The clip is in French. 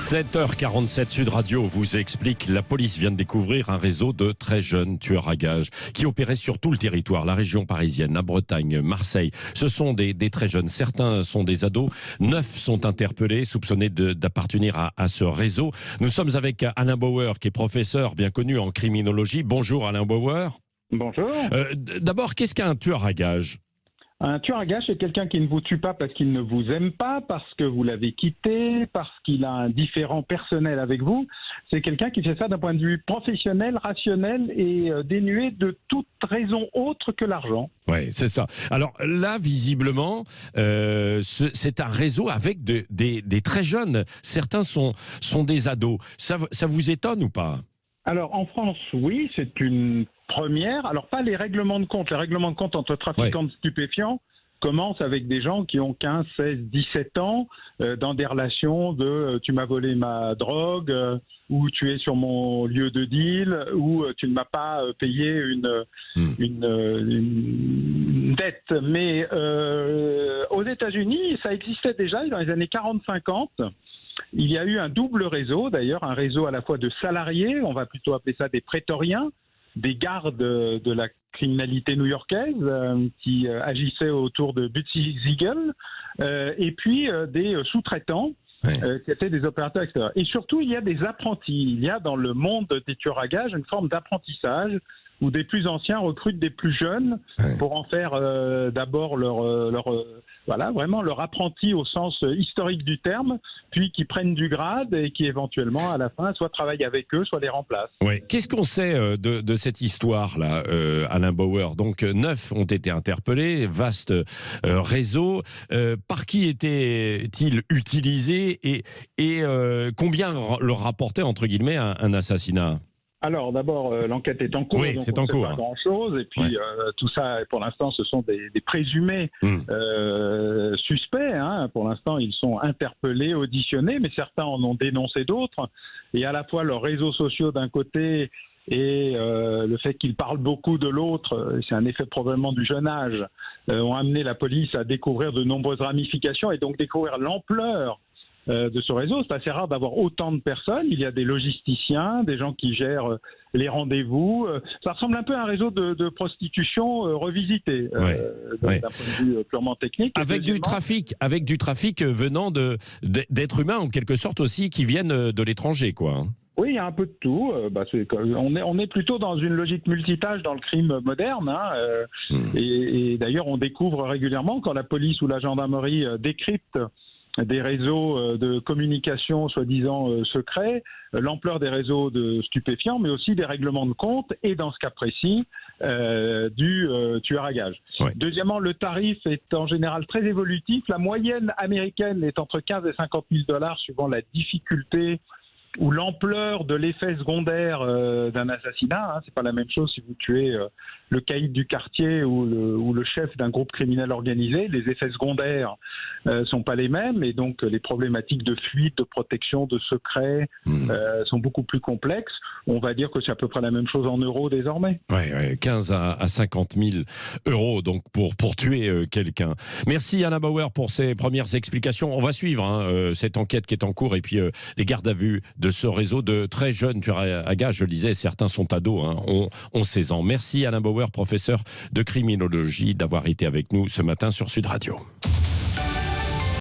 7h47 Sud Radio vous explique, la police vient de découvrir un réseau de très jeunes tueurs à gages qui opéraient sur tout le territoire, la région parisienne, la Bretagne, Marseille. Ce sont des très jeunes, certains sont des ados, 9 sont interpellés, soupçonnés d'appartenir à ce réseau. Nous sommes avec Alain Bauer qui est professeur bien connu en criminologie. Bonjour Alain Bauer. Bonjour. D'abord, qu'est-ce qu'un tueur à gages ? Un tueur à gages, c'est quelqu'un qui ne vous tue pas parce qu'il ne vous aime pas, parce que vous l'avez quitté, parce qu'il a un différend personnel avec vous. C'est quelqu'un qui fait ça d'un point de vue professionnel, rationnel et dénué de toute raison autre que l'argent. Oui, c'est ça. Alors là, visiblement, c'est un réseau avec des très jeunes. Certains sont des ados. Ça vous étonne ou pas ? Alors en France, oui, c'est une première. Alors pas les règlements de compte. Les règlements de compte entre trafiquants de stupéfiants commencent avec des gens qui ont 15, 16, 17 ans dans des relations de tu m'as volé ma drogue ou tu es sur mon lieu de deal ou tu ne m'as pas payé une dette. Mais aux États-Unis, ça existait déjà dans les années 40-50. Il y a eu un double réseau, d'ailleurs, un réseau à la fois de salariés, on va plutôt appeler ça des prétoriens, des gardes de la criminalité new-yorkaise qui agissaient autour de Butsy Siegel, et puis des sous-traitants qui étaient des opérateurs extérieurs. Et surtout, il y a des apprentis. Il y a dans le monde des tueurs à gages une forme d'apprentissage où des plus anciens recrutent des plus jeunes pour en faire d'abord vraiment leur apprenti au sens historique du terme, puis qui prennent du grade et qui éventuellement à la fin soit travaillent avec eux, soit les remplacent. Oui. Qu'est-ce qu'on sait de cette histoire-là, Alain Bauer ? Donc 9 ont été interpellés, vaste réseau. Par qui était-il utilisé et combien leur rapportait entre guillemets un assassinat ? Alors d'abord, l'enquête est en cours, oui, donc c'est on en ne sait cours. pas grand-chose. Et puis tout ça, pour l'instant, ce sont des présumés suspects. Pour l'instant, ils sont interpellés, auditionnés, mais certains en ont dénoncé d'autres. Et à la fois leurs réseaux sociaux d'un côté et le fait qu'ils parlent beaucoup de l'autre, c'est un effet probablement du jeune âge, ont amené la police à découvrir de nombreuses ramifications et donc découvrir l'ampleur de ce réseau. C'est assez rare d'avoir autant de personnes. Il y a des logisticiens, des gens qui gèrent les rendez-vous. Ça ressemble un peu à un réseau de prostitution revisité d'un point de vue purement technique. Avec du trafic venant d'êtres humains en quelque sorte aussi qui viennent de l'étranger, quoi. Oui, il y a un peu de tout. On est plutôt dans une logique multitâche dans le crime moderne. Et d'ailleurs, on découvre régulièrement quand la police ou la gendarmerie décrypte des réseaux de communication soi-disant secrets, l'ampleur des réseaux de stupéfiants, mais aussi des règlements de compte et, dans ce cas précis, du tueur à gages. Ouais. Deuxièmement, le tarif est en général très évolutif. La moyenne américaine est entre 15 et 50 000 $ suivant la difficulté ou l'ampleur de l'effet secondaire d'un assassinat. C'est pas la même chose si vous tuez le caïd du quartier ou le chef d'un groupe criminel organisé. Les effets secondaires sont pas les mêmes et donc les problématiques de fuite, de protection, de secret sont beaucoup plus complexes. On va dire que c'est à peu près la même chose en euros désormais. Ouais, 15 à 50 000 € donc pour tuer quelqu'un. Merci Alain Bauer pour ces premières explications. On va suivre cette enquête qui est en cours et puis les gardes à vue de ce réseau de très jeunes tueurs à gages. Je le disais, certains sont ados, ont 16 ans. Merci Alain Bauer, professeur de criminologie, d'avoir été avec nous ce matin sur Sud Radio.